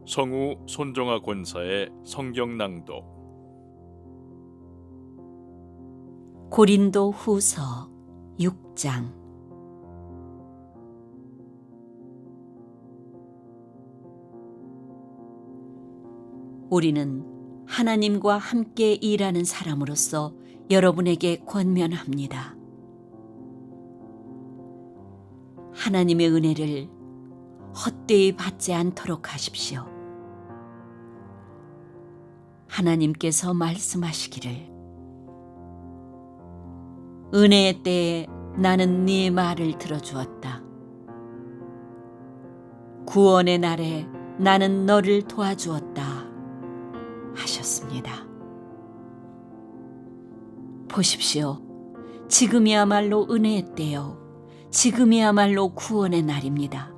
성우 손정아 권사의 성경 낭독. 고린도 후서 6장. 우리는 하나님과 함께 일하는 사람으로서 여러분에게 권면합니다. 하나님의 은혜를 헛되이 받지 않도록 하십시오. 하나님께서 말씀하시기를, 은혜의 때에 나는 네 말을 들어주었다. 구원의 날에 나는 너를 도와주었다 하셨습니다. 보십시오. 지금이야말로 은혜의 때요, 지금이야말로 구원의 날입니다.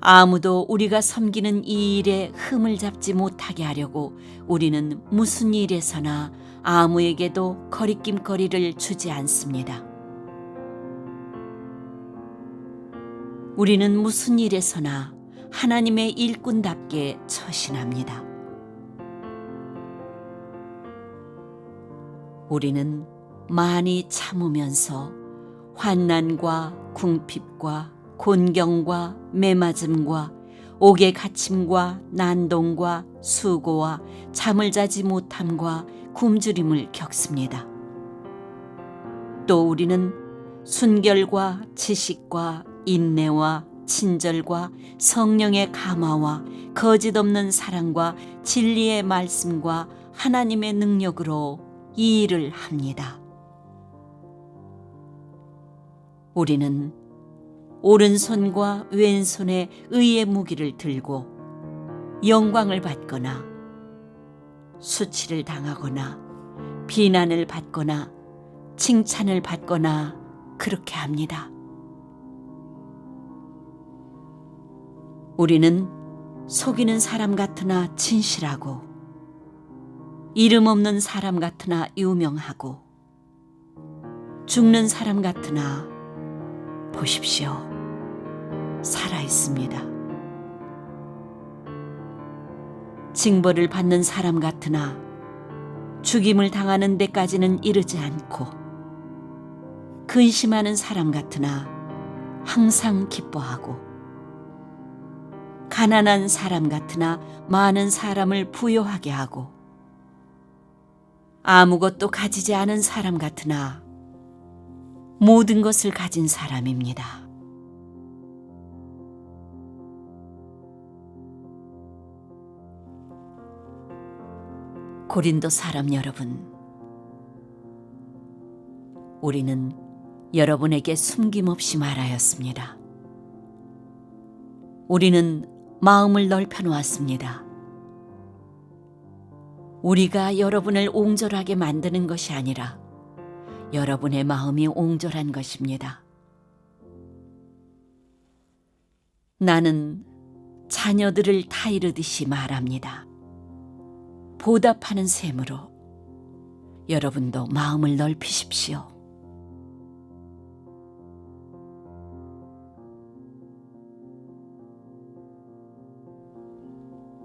아무도 우리가 섬기는 이 일에 흠을 잡지 못하게 하려고 우리는 무슨 일에서나 아무에게도 거리낌거리를 주지 않습니다. 우리는 무슨 일에서나 하나님의 일꾼답게 처신합니다. 우리는 많이 참으면서 환난과 궁핍과 곤경과 매맞음과 옥에 갇힘과 난동과 수고와 잠을 자지 못함과 굶주림을 겪습니다. 또 우리는 순결과 지식과 인내와 친절과 성령의 감화와 거짓 없는 사랑과 진리의 말씀과 하나님의 능력으로 이 일을 합니다. 우리는 오른손과 왼손에 의의 무기를 들고 영광을 받거나 수치를 당하거나 비난을 받거나 칭찬을 받거나 그렇게 합니다. 우리는 속이는 사람 같으나 진실하고 이름 없는 사람 같으나 유명하고 죽는 사람 같으나 보십시오, 살아있습니다. 징벌을 받는 사람 같으나 죽임을 당하는 데까지는 이르지 않고 근심하는 사람 같으나 항상 기뻐하고 가난한 사람 같으나 많은 사람을 부요하게 하고 아무것도 가지지 않은 사람 같으나 모든 것을 가진 사람입니다. 고린도 사람 여러분, 우리는 여러분에게 숨김없이 말하였습니다. 우리는 마음을 넓혀 놓았습니다. 우리가 여러분을 옹졸하게 만드는 것이 아니라 여러분의 마음이 옹졸한 것입니다. 나는 자녀들을 타이르듯이 말합니다. 보답하는 셈으로 여러분도 마음을 넓히십시오.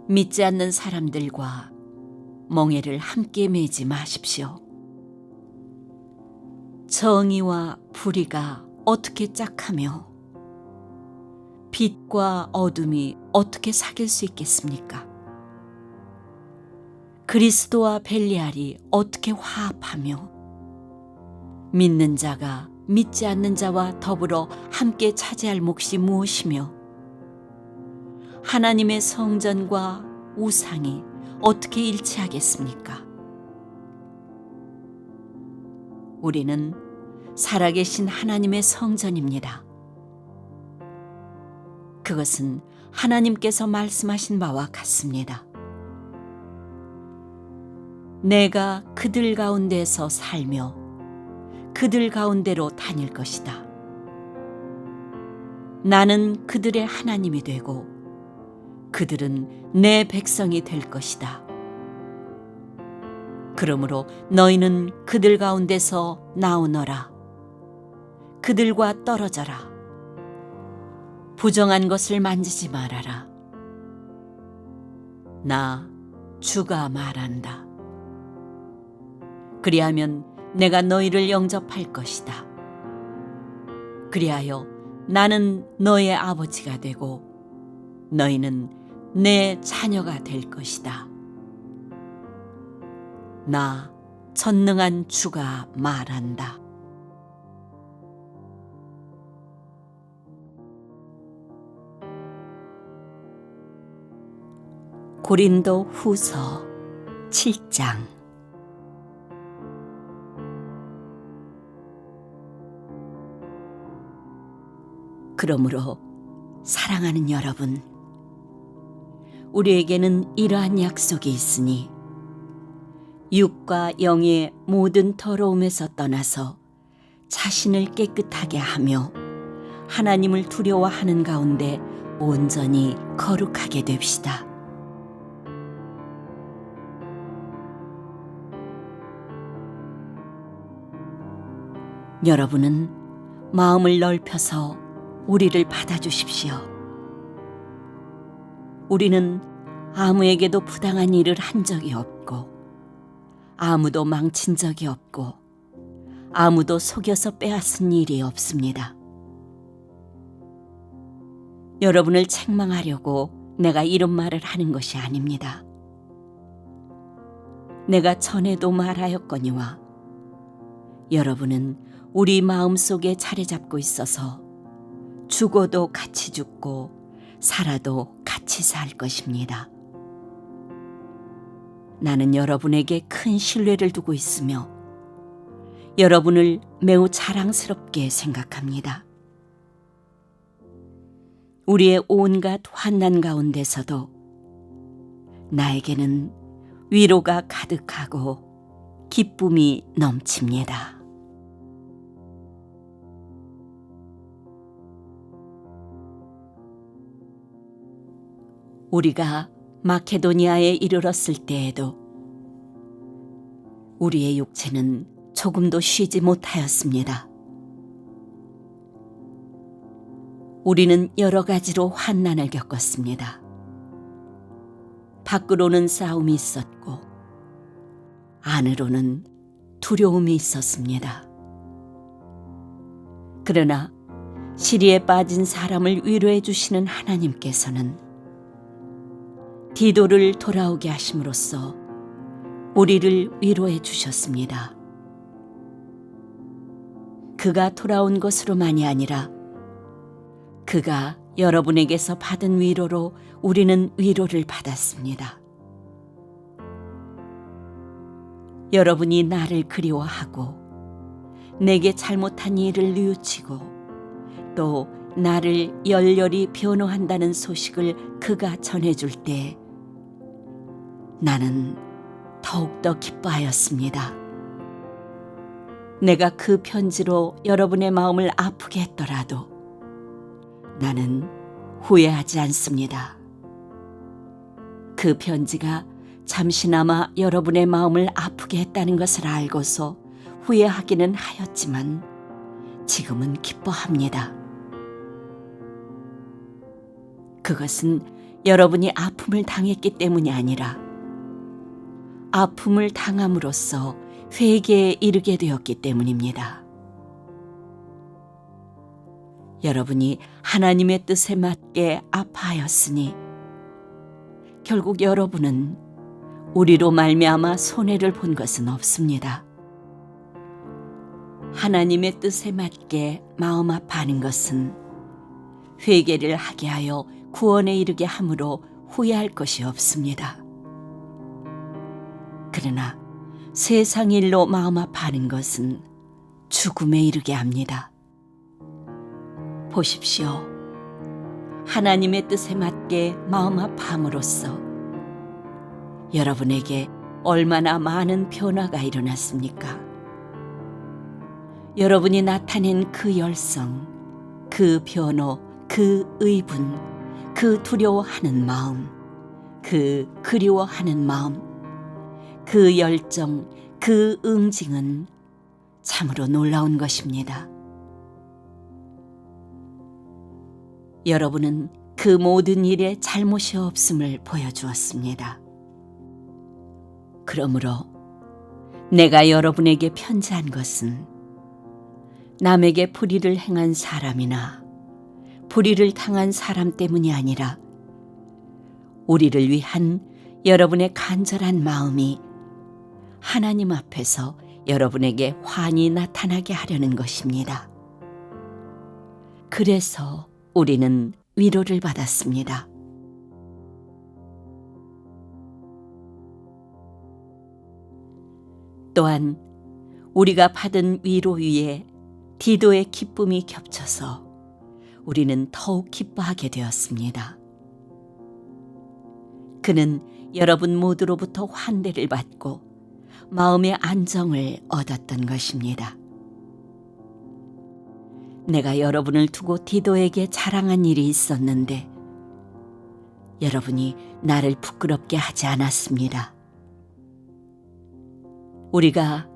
믿지 않는 사람들과 멍에를 함께 매지 마십시오. 정의와 불의가 어떻게 짝하며 빛과 어둠이 어떻게 사귈 수 있겠습니까? 그리스도와 벨리알이 어떻게 화합하며 믿는 자가 믿지 않는 자와 더불어 함께 차지할 몫이 무엇이며 하나님의 성전과 우상이 어떻게 일치하겠습니까? 우리는 살아계신 하나님의 성전입니다. 그것은 하나님께서 말씀하신 바와 같습니다. 내가 그들 가운데서 살며 그들 가운데로 다닐 것이다. 나는 그들의 하나님이 되고 그들은 내 백성이 될 것이다. 그러므로 너희는 그들 가운데서 나오너라. 그들과 떨어져라. 부정한 것을 만지지 말아라. 나 주가 말한다. 그리하면 내가 너희를 영접할 것이다. 그리하여 나는 너의 아버지가 되고 너희는 내 자녀가 될 것이다. 나 전능한 주가 말한다. 고린도 후서 7장. 그러므로 사랑하는 여러분, 우리에게는 이러한 약속이 있으니 육과 영의 모든 더러움에서 떠나서 자신을 깨끗하게 하며 하나님을 두려워하는 가운데 온전히 거룩하게 됩시다. 여러분은 마음을 넓혀서 우리를 받아주십시오. 우리는 아무에게도 부당한 일을 한 적이 없고 아무도 망친 적이 없고 아무도 속여서 빼앗은 일이 없습니다. 여러분을 책망하려고 내가 이런 말을 하는 것이 아닙니다. 내가 전에도 말하였거니와 여러분은 우리 마음속에 자리 잡고 있어서 죽어도 같이 죽고 살아도 같이 살 것입니다. 나는 여러분에게 큰 신뢰를 두고 있으며 여러분을 매우 자랑스럽게 생각합니다. 우리의 온갖 환난 가운데서도 나에게는 위로가 가득하고 기쁨이 넘칩니다. 우리가 마케도니아에 이르렀을 때에도 우리의 육체는 조금도 쉬지 못하였습니다. 우리는 여러 가지로 환난을 겪었습니다. 밖으로는 싸움이 있었고 안으로는 두려움이 있었습니다. 그러나 시리에 빠진 사람을 위로해 주시는 하나님께서는 디도를 돌아오게 하심으로써 우리를 위로해 주셨습니다. 그가 돌아온 것으로만이 아니라 그가 여러분에게서 받은 위로로 우리는 위로를 받았습니다. 여러분이 나를 그리워하고 내게 잘못한 일을 뉘우치고 또 나를 열렬히 변호한다는 소식을 그가 전해줄 때 나는 더욱더 기뻐하였습니다. 내가 그 편지로 여러분의 마음을 아프게 했더라도 나는 후회하지 않습니다. 그 편지가 잠시나마 여러분의 마음을 아프게 했다는 것을 알고서 후회하기는 하였지만 지금은 기뻐합니다. 그것은 여러분이 아픔을 당했기 때문이 아니라 아픔을 당함으로써 회개에 이르게 되었기 때문입니다. 여러분이 하나님의 뜻에 맞게 아파하였으니 결국 여러분은 우리로 말미암아 손해를 본 것은 없습니다. 하나님의 뜻에 맞게 마음 아파하는 것은 회개를 하게 하여 구원에 이르게 함으로 후회할 것이 없습니다. 그러나 세상 일로 마음 아파하는 것은 죽음에 이르게 합니다. 보십시오. 하나님의 뜻에 맞게 마음 아파함으로써 여러분에게 얼마나 많은 변화가 일어났습니까? 여러분이 나타낸 그 열성, 그 변호, 그 의분, 그 두려워하는 마음, 그 그리워하는 마음, 그 열정, 그 응징은 참으로 놀라운 것입니다. 여러분은 그 모든 일에 잘못이 없음을 보여주었습니다. 그러므로 내가 여러분에게 편지한 것은 남에게 불의를 행한 사람이나 불의를 당한 사람 때문이 아니라 우리를 위한 여러분의 간절한 마음이 하나님 앞에서 여러분에게 환히 나타나게 하려는 것입니다. 그래서 우리는 위로를 받았습니다. 또한 우리가 받은 위로 위에 디도의 기쁨이 겹쳐서 우리는 더욱 기뻐하게 되었습니다. 그는 여러분 모두로부터 환대를 받고 마음의 안정을 얻었던 것입니다. 내가 여러분을 두고 디도에게 자랑한 일이 있었는데 여러분이 나를 부끄럽게 하지 않았습니다. 우리가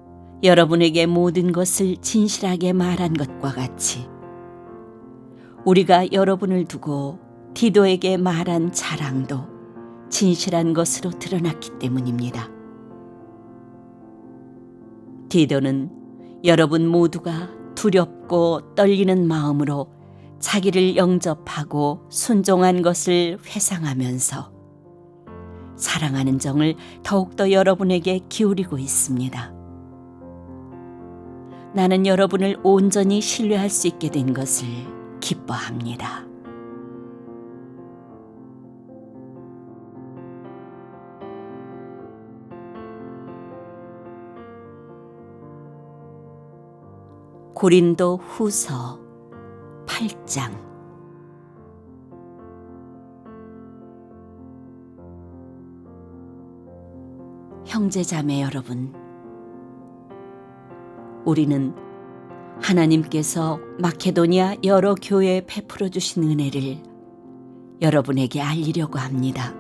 여러분에게 모든 것을 진실하게 말한 것과 같이 우리가 여러분을 두고 디도에게 말한 자랑도 진실한 것으로 드러났기 때문입니다. 디도는 여러분 모두가 두렵고 떨리는 마음으로 자기를 영접하고 순종한 것을 회상하면서 사랑하는 정을 더욱더 여러분에게 기울이고 있습니다. 나는 여러분을 온전히 신뢰할 수 있게 된 것을 기뻐합니다. 고린도 후서 8장. 형제자매 여러분, 우리는 하나님께서 마케도니아 여러 교회에 베풀어 주신 은혜를 여러분에게 알리려고 합니다.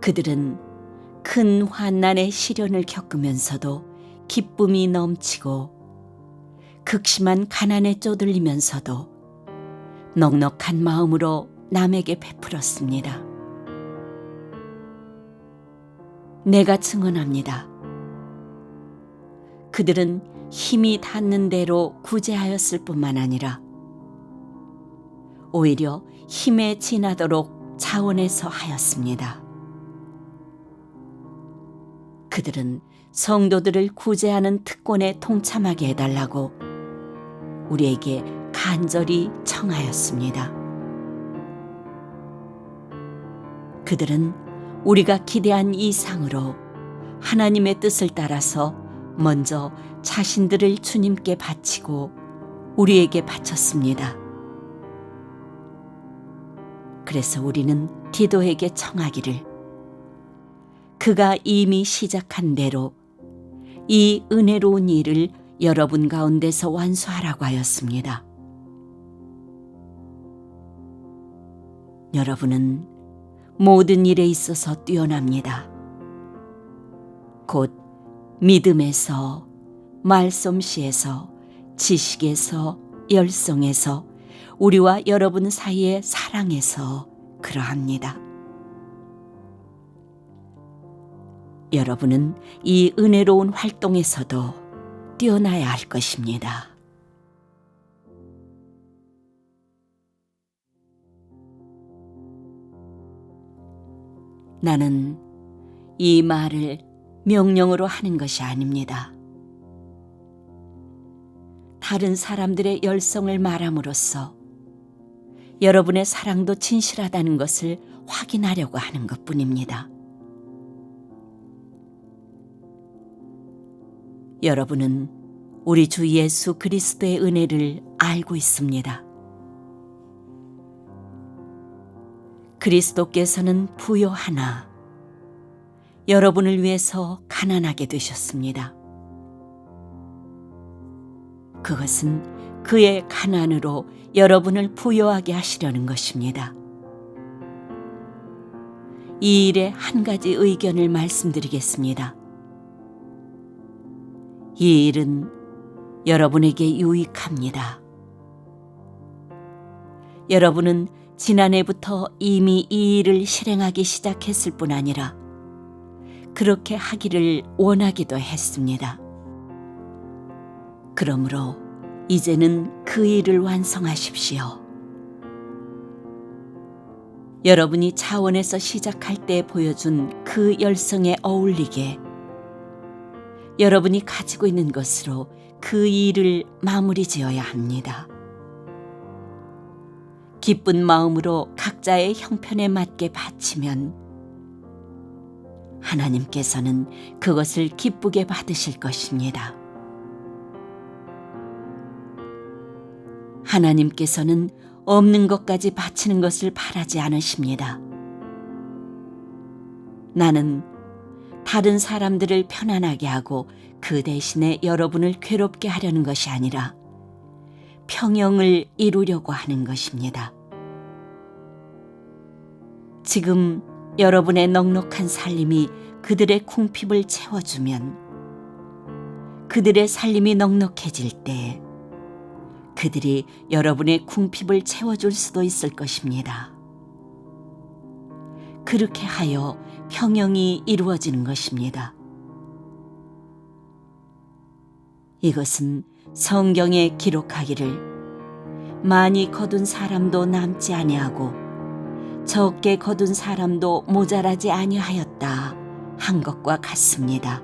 그들은 큰 환난의 시련을 겪으면서도 기쁨이 넘치고 극심한 가난에 쪼들리면서도 넉넉한 마음으로 남에게 베풀었습니다. 내가 증언합니다. 그들은 힘이 닿는 대로 구제하였을 뿐만 아니라 오히려 힘에 지나도록 자원해서 하였습니다. 그들은 성도들을 구제하는 특권에 동참하게 해달라고 우리에게 간절히 청하였습니다. 그들은 우리가 기대한 이상으로 하나님의 뜻을 따라서 먼저 자신들을 주님께 바치고 우리에게 바쳤습니다. 그래서 우리는 디도에게 청하기를 그가 이미 시작한 대로 이 은혜로운 일을 여러분 가운데서 완수하라고 하였습니다. 여러분은 모든 일에 있어서 뛰어납니다. 곧 믿음에서, 말솜씨에서, 지식에서, 열성에서, 우리와 여러분 사이의 사랑에서 그러합니다. 여러분은 이 은혜로운 활동에서도 뛰어나야 할 것입니다. 나는 이 말을 명령으로 하는 것이 아닙니다. 다른 사람들의 열성을 말함으로써 여러분의 사랑도 진실하다는 것을 확인하려고 하는 것뿐입니다. 여러분은 우리 주 예수 그리스도의 은혜를 알고 있습니다. 그리스도께서는 부요하나 여러분을 위해서 가난하게 되셨습니다. 그것은 그의 가난으로 여러분을 부요하게 하시려는 것입니다. 이 일에 한 가지 의견을 말씀드리겠습니다. 이 일은 여러분에게 유익합니다. 여러분은 지난해부터 이미 이 일을 실행하기 시작했을 뿐 아니라 그렇게 하기를 원하기도 했습니다. 그러므로 이제는 그 일을 완성하십시오. 여러분이 차원에서 시작할 때 보여준 그 열성에 어울리게 여러분이 가지고 있는 것으로 그 일을 마무리 지어야 합니다. 기쁜 마음으로 각자의 형편에 맞게 바치면 하나님께서는 그것을 기쁘게 받으실 것입니다. 하나님께서는 없는 것까지 바치는 것을 바라지 않으십니다. 나는 다른 사람들을 편안하게 하고 그 대신에 여러분을 괴롭게 하려는 것이 아니라 평영을 이루려고 하는 것입니다. 지금 여러분의 넉넉한 살림이 그들의 궁핍을 채워주면 그들의 살림이 넉넉해질 때 그들이 여러분의 궁핍을 채워줄 수도 있을 것입니다. 그렇게 하여 평영이 이루어지는 것입니다. 이것은 성경에 기록하기를 많이 거둔 사람도 남지 아니하고 적게 거둔 사람도 모자라지 아니하였다 한 것과 같습니다.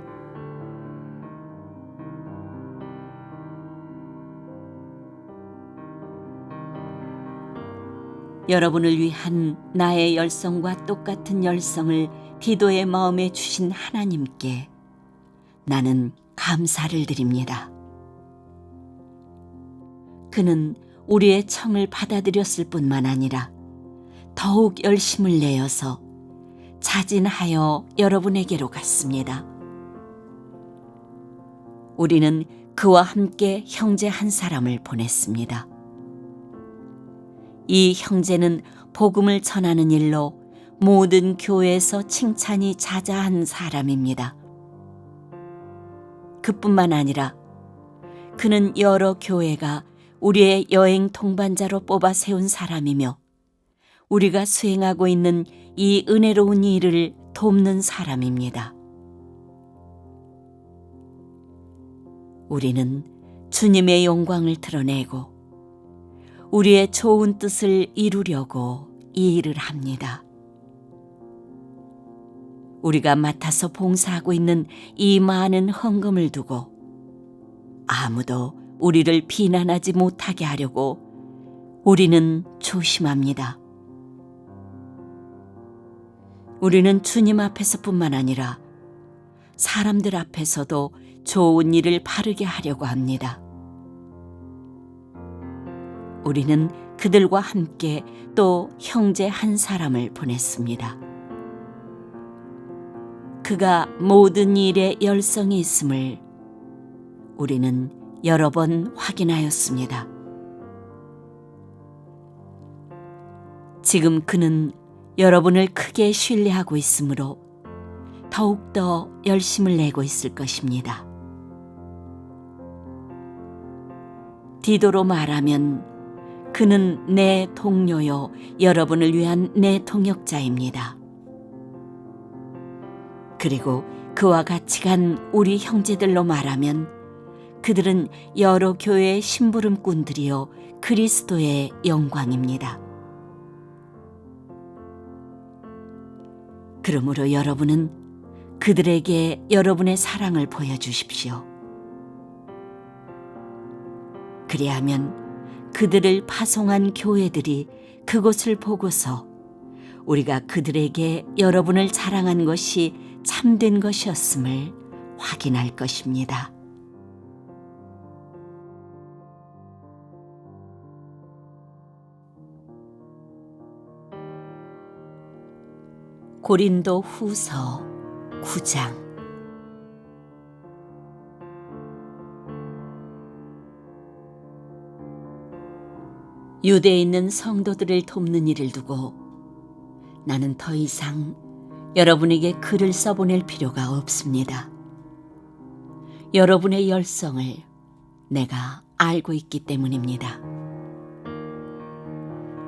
여러분을 위한 나의 열성과 똑같은 열성을 디도의 마음에 주신 하나님께 나는 감사를 드립니다. 그는 우리의 청을 받아들였을 뿐만 아니라 더욱 열심을 내어서 자진하여 여러분에게로 갔습니다. 우리는 그와 함께 형제 한 사람을 보냈습니다. 이 형제는 복음을 전하는 일로 모든 교회에서 칭찬이 자자한 사람입니다. 그뿐만 아니라 그는 여러 교회가 우리의 여행 동반자로 뽑아 세운 사람이며 우리가 수행하고 있는 이 은혜로운 일을 돕는 사람입니다. 우리는 주님의 영광을 드러내고 우리의 좋은 뜻을 이루려고 이 일을 합니다. 우리가 맡아서 봉사하고 있는 이 많은 헌금을 두고 아무도 우리를 비난하지 못하게 하려고 우리는 조심합니다. 우리는 주님 앞에서뿐만 아니라 사람들 앞에서도 좋은 일을 바르게 하려고 합니다. 우리는 그들과 함께 또 형제 한 사람을 보냈습니다. 그가 모든 일에 열성이 있음을 우리는 여러 번 확인하였습니다. 지금 그는 여러분을 크게 신뢰하고 있으므로 더욱더 열심을 내고 있을 것입니다. 디도로 말하면 그는 내 동료요 여러분을 위한 내 동역자입니다. 그리고 그와 같이 간 우리 형제들로 말하면 그들은 여러 교회의 심부름꾼들이요 그리스도의 영광입니다. 그러므로 여러분은 그들에게 여러분의 사랑을 보여주십시오. 그리하면 그들을 파송한 교회들이 그곳을 보고서 우리가 그들에게 여러분을 자랑한 것이 참된 것이었음을 확인할 것입니다. 고린도 후서 9장. 유대에 있는 성도들을 돕는 일을 두고 나는 더 이상 여러분에게 글을 써보낼 필요가 없습니다. 여러분의 열성을 내가 알고 있기 때문입니다.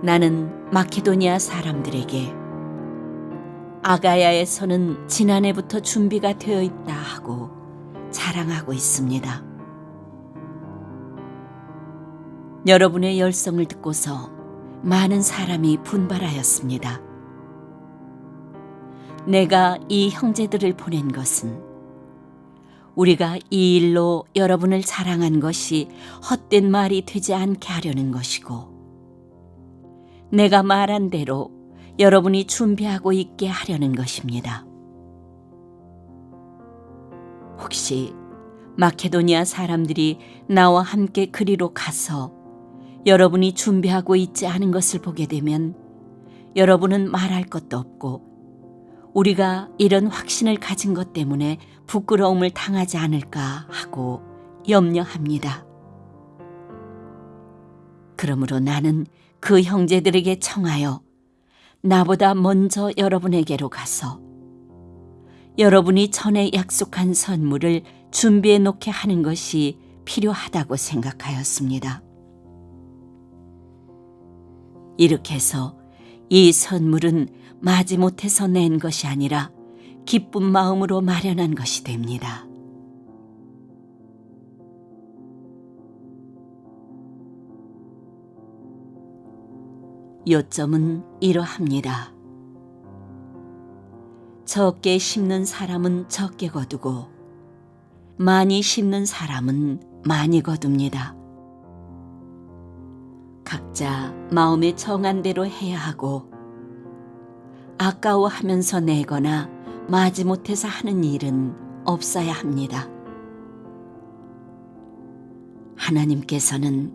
나는 마케도니아 사람들에게 아가야에서는 지난해부터 준비가 되어 있다 하고 자랑하고 있습니다. 여러분의 열성을 듣고서 많은 사람이 분발하였습니다. 내가 이 형제들을 보낸 것은 우리가 이 일로 여러분을 자랑한 것이 헛된 말이 되지 않게 하려는 것이고, 내가 말한 대로 여러분이 준비하고 있게 하려는 것입니다. 혹시 마케도니아 사람들이 나와 함께 그리로 가서 여러분이 준비하고 있지 않은 것을 보게 되면 여러분은 말할 것도 없고 우리가 이런 확신을 가진 것 때문에 부끄러움을 당하지 않을까 하고 염려합니다. 그러므로 나는 그 형제들에게 청하여 나보다 먼저 여러분에게로 가서 여러분이 전에 약속한 선물을 준비해 놓게 하는 것이 필요하다고 생각하였습니다. 이렇게 해서 이 선물은 마지못해서 낸 것이 아니라 기쁜 마음으로 마련한 것이 됩니다. 요점은 이러합니다. 적게 심는 사람은 적게 거두고 많이 심는 사람은 많이 거둡니다. 각자 마음에 정한 대로 해야 하고 아까워하면서 내거나 마지못해서 하는 일은 없어야 합니다. 하나님께서는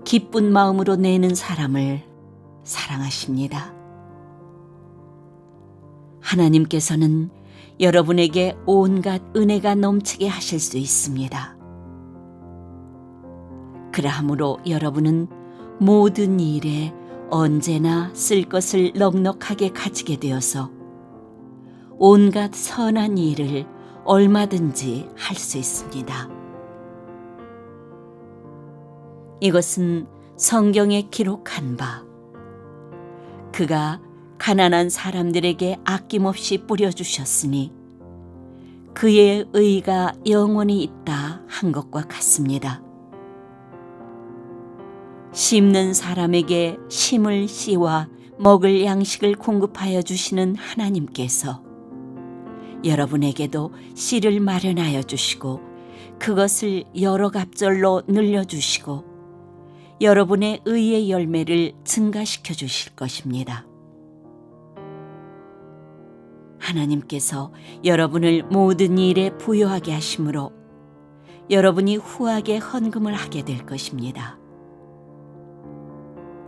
기쁜 마음으로 내는 사람을 사랑하십니다. 하나님께서는 여러분에게 온갖 은혜가 넘치게 하실 수 있습니다. 그러므로 여러분은 모든 일에 언제나 쓸 것을 넉넉하게 가지게 되어서 온갖 선한 일을 얼마든지 할 수 있습니다. 이것은 성경에 기록한 바, 그가 가난한 사람들에게 아낌없이 뿌려주셨으니 그의 의가 영원히 있다 한 것과 같습니다. 심는 사람에게 심을 씨와 먹을 양식을 공급하여 주시는 하나님께서 여러분에게도 씨를 마련하여 주시고 그것을 여러 갑절로 늘려주시고 여러분의 의의 열매를 증가시켜 주실 것입니다. 하나님께서 여러분을 모든 일에 부요하게 하심으로 여러분이 후하게 헌금을 하게 될 것입니다.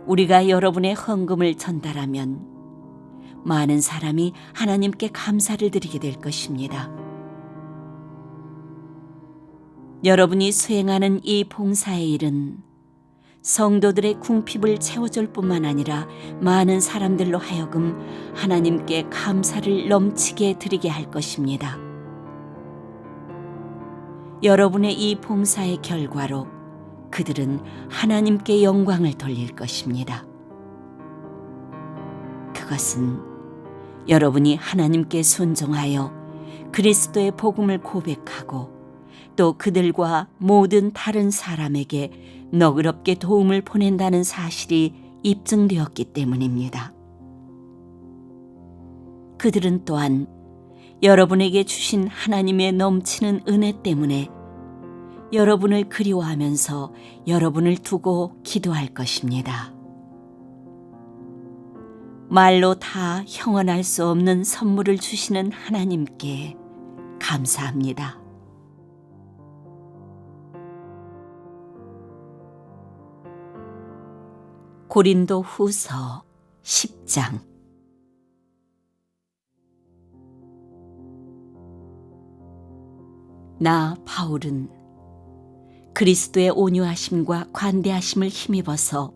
우리가 여러분의 헌금을 전달하면 많은 사람이 하나님께 감사를 드리게 될 것입니다. 여러분이 수행하는 이 봉사의 일은 성도들의 궁핍을 채워줄 뿐만 아니라 많은 사람들로 하여금 하나님께 감사를 넘치게 드리게 할 것입니다. 여러분의 이 봉사의 결과로 그들은 하나님께 영광을 돌릴 것입니다. 그것은 여러분이 하나님께 순종하여 그리스도의 복음을 고백하고 또 그들과 모든 다른 사람에게 너그럽게 도움을 보낸다는 사실이 입증되었기 때문입니다. 그들은 또한 여러분에게 주신 하나님의 넘치는 은혜 때문에 여러분을 그리워하면서 여러분을 두고 기도할 것입니다. 말로 다 형언할 수 없는 선물을 주시는 하나님께 감사합니다. 고린도 후서 10장. 나 바울은 그리스도의 온유하심과 관대하심을 힘입어서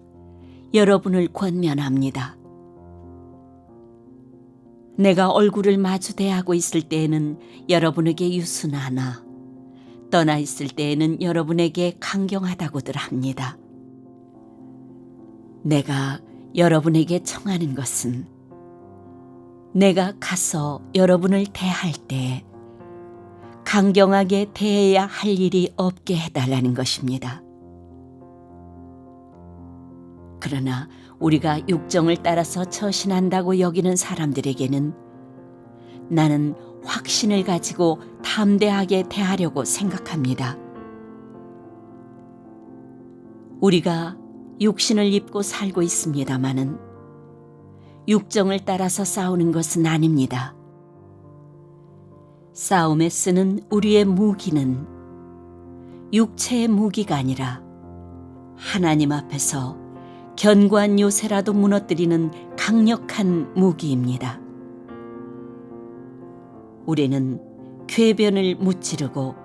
여러분을 권면합니다. 내가 얼굴을 마주 대하고 있을 때에는 여러분에게 유순하나 떠나 있을 때에는 여러분에게 강경하다고들 합니다. 내가 여러분에게 청하는 것은 내가 가서 여러분을 대할 때 강경하게 대해야 할 일이 없게 해달라는 것입니다. 그러나 우리가 육정을 따라서 처신한다고 여기는 사람들에게는 나는 확신을 가지고 담대하게 대하려고 생각합니다. 우리가 육신을 입고 살고 있습니다마는 육정을 따라서 싸우는 것은 아닙니다. 싸움에 쓰는 우리의 무기는 육체의 무기가 아니라 하나님 앞에서 견고한 요새라도 무너뜨리는 강력한 무기입니다. 우리는 궤변을 무찌르고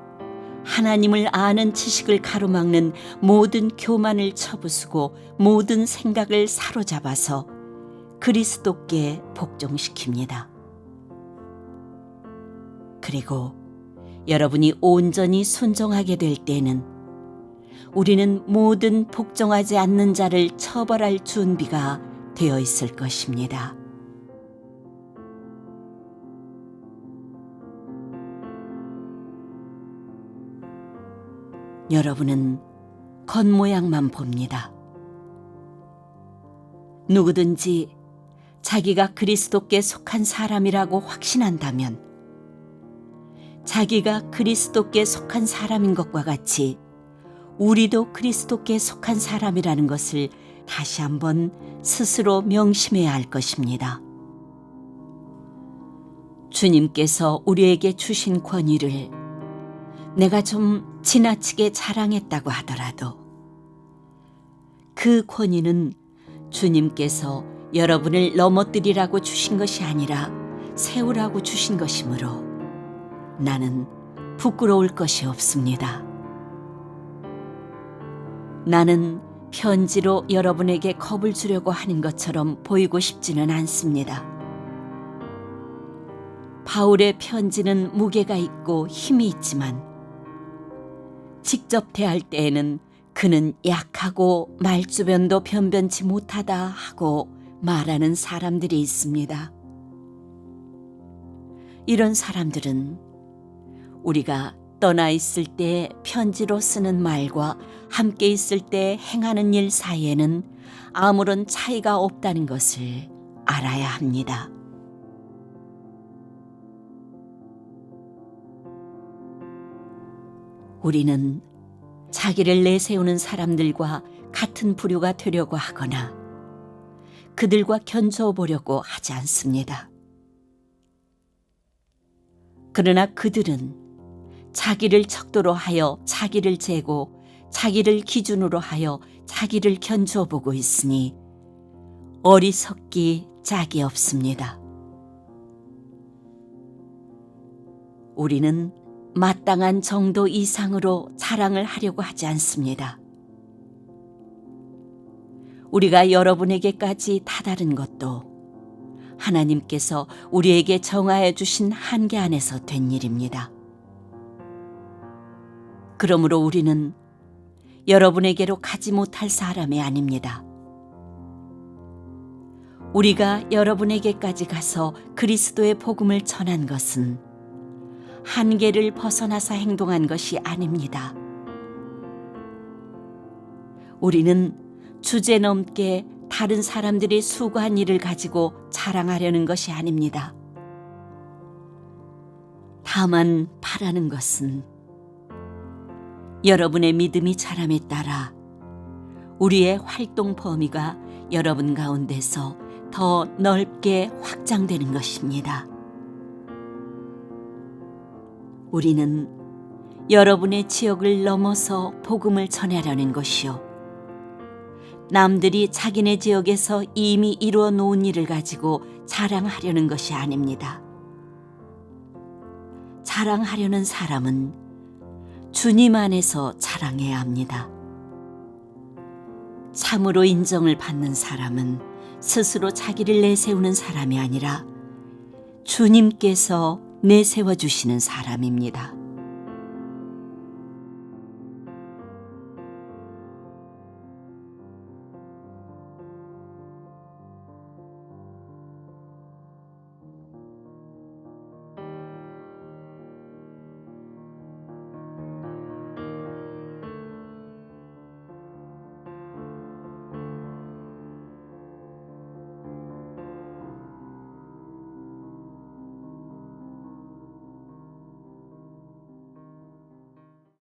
하나님을 아는 지식을 가로막는 모든 교만을 쳐부수고 모든 생각을 사로잡아서 그리스도께 복종시킵니다. 그리고 여러분이 온전히 순종하게 될 때에는 우리는 모든 복종하지 않는 자를 처벌할 준비가 되어 있을 것입니다. 여러분은 겉모양만 봅니다. 누구든지 자기가 그리스도께 속한 사람이라고 확신한다면 자기가 그리스도께 속한 사람인 것과 같이 우리도 그리스도께 속한 사람이라는 것을 다시 한번 스스로 명심해야 할 것입니다. 주님께서 우리에게 주신 권위를 내가 좀 지나치게 자랑했다고 하더라도 그 권위는 주님께서 여러분을 넘어뜨리라고 주신 것이 아니라 세우라고 주신 것이므로 나는 부끄러울 것이 없습니다. 나는 편지로 여러분에게 겁을 주려고 하는 것처럼 보이고 싶지는 않습니다. 바울의 편지는 무게가 있고 힘이 있지만 직접 대할 때에는 그는 약하고 말주변도 변변치 못하다 하고 말하는 사람들이 있습니다. 이런 사람들은 우리가 떠나 있을 때 편지로 쓰는 말과 함께 있을 때 행하는 일 사이에는 아무런 차이가 없다는 것을 알아야 합니다. 우리는 자기를 내세우는 사람들과 같은 부류가 되려고 하거나 그들과 견주어 보려고 하지 않습니다. 그러나 그들은 자기를 척도로 하여 자기를 재고 자기를 기준으로 하여 자기를 견주어 보고 있으니 어리석기 짝이 없습니다. 우리는 마땅한 정도 이상으로 자랑을 하려고 하지 않습니다. 우리가 여러분에게까지 다다른 것도 하나님께서 우리에게 정하여 주신 한계 안에서 된 일입니다. 그러므로 우리는 여러분에게로 가지 못할 사람이 아닙니다. 우리가 여러분에게까지 가서 그리스도의 복음을 전한 것은 한계를 벗어나서 행동한 것이 아닙니다. 우리는 주제넘게 다른 사람들이 수고한 일을 가지고 자랑하려는 것이 아닙니다. 다만 바라는 것은 여러분의 믿음이 자람에 따라 우리의 활동 범위가 여러분 가운데서 더 넓게 확장되는 것입니다. 우리는 여러분의 지역을 넘어서 복음을 전하려는 것이요. 남들이 자기네 지역에서 이미 이루어 놓은 일을 가지고 자랑하려는 것이 아닙니다. 자랑하려는 사람은 주님 안에서 자랑해야 합니다. 참으로 인정을 받는 사람은 스스로 자기를 내세우는 사람이 아니라 주님께서 내세워 주시는 사람입니다.